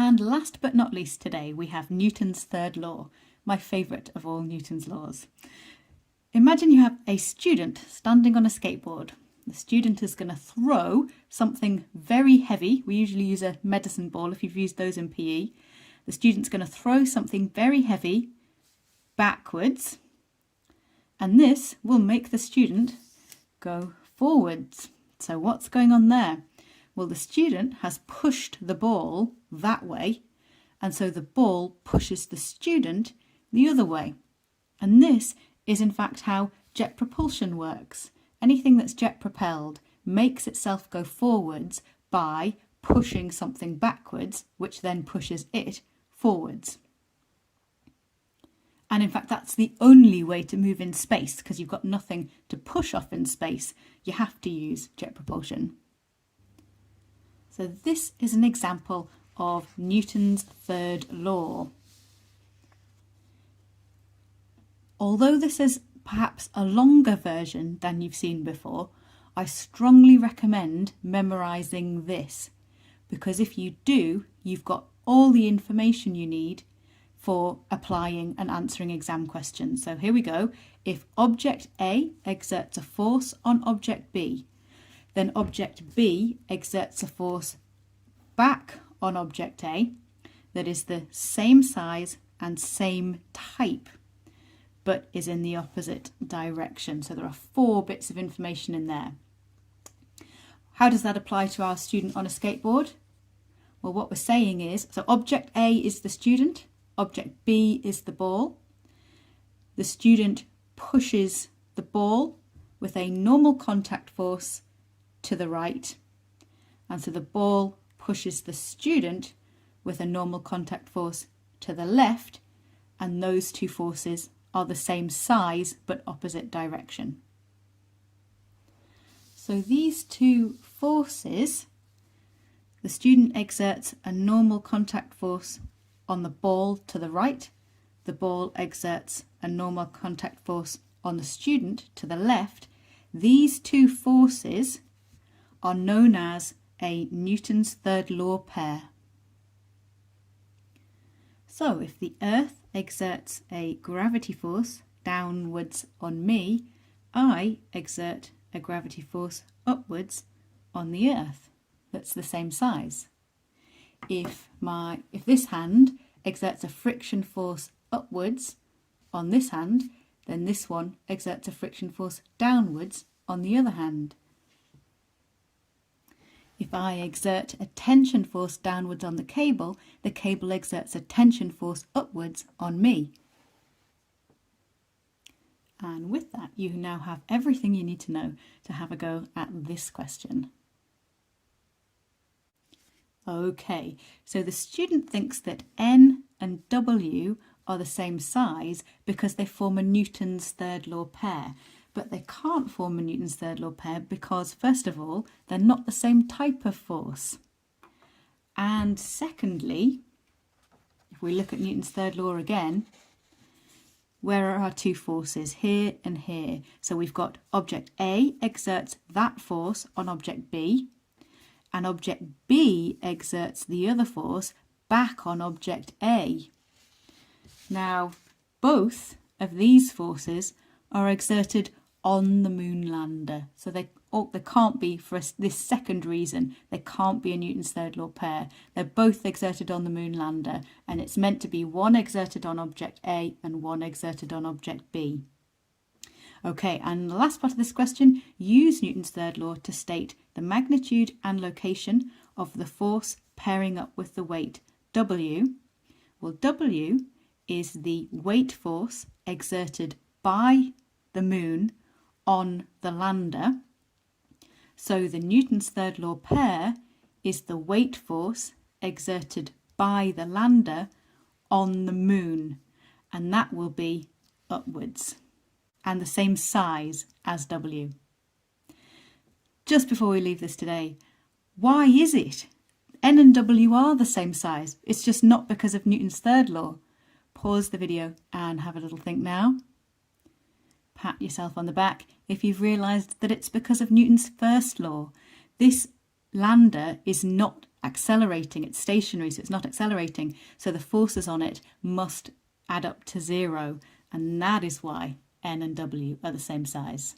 And last but not least today, we have Newton's third law, my favourite of all Newton's laws. Imagine you have a student standing on a skateboard. The student is going to throw something very heavy. We usually use a medicine ball if you've used those in PE. The student's going to throw something very heavy backwards, and this will make the student go forwards. So what's going on there? Well, the student has pushed the ball that way, and so the ball pushes the student the other way. And this is in fact how jet propulsion works. Anything that's jet propelled makes itself go forwards by pushing something backwards, which then pushes it forwards. And in fact, that's the only way to move in space, because you've got nothing to push off in space. You have to use jet propulsion. So this is an example of Newton's third law. Although this is perhaps a longer version than you've seen before, I strongly recommend memorising this, because if you do, you've got all the information you need for applying and answering exam questions. So here we go. If object A exerts a force on object B, then object B exerts a force back on object A that is the same size and same type, but is in the opposite direction. So there are 4 bits of information in there. How does that apply to our student on a skateboard? Well, what we're saying is, so object A is the student, object B is the ball. The student pushes the ball with a normal contact force to the right, and so the ball pushes the student with a normal contact force to the left, and those 2 forces are the same size but opposite direction. So these 2 forces, the student exerts a normal contact force on the ball to the right, the ball exerts a normal contact force on the student to the left. These 2 forces are known as a Newton's third law pair. So if the Earth exerts a gravity force downwards on me, I exert a gravity force upwards on the Earth that's the same size. If this hand exerts a friction force upwards on this hand, then this one exerts a friction force downwards on the other hand. If I exert a tension force downwards on the cable exerts a tension force upwards on me. And with that, you now have everything you need to know to have a go at this question. Okay, so the student thinks that N and W are the same size because they form a Newton's third law pair. But they can't form a Newton's third law pair because, first of all, they're not the same type of force. And secondly, if we look at Newton's third law again, where are our 2 forces? Here and here. So we've got object A exerts that force on object B, and object B exerts the other force back on object A. Now, both of these forces are exerted on the moon lander. So they can't be, for this second reason, they can't be a Newton's third law pair. They're both exerted on the moon lander, and it's meant to be one exerted on object A and one exerted on object B. Okay, and the last part of this question, use Newton's third law to state the magnitude and location of the force pairing up with the weight W. Well, W is the weight force exerted by the moon on the lander. So the Newton's third law pair is the weight force exerted by the lander on the moon, and that will be upwards and the same size as W. Just before we leave this today, why is it N and W are the same size? It's just not because of Newton's third law. Pause the video and have a little think now. Pat yourself on the back if you've realised that it's because of Newton's first law. This lander is not accelerating. It's stationary, so it's not accelerating. So the forces on it must add up to 0. And that is why N and W are the same size.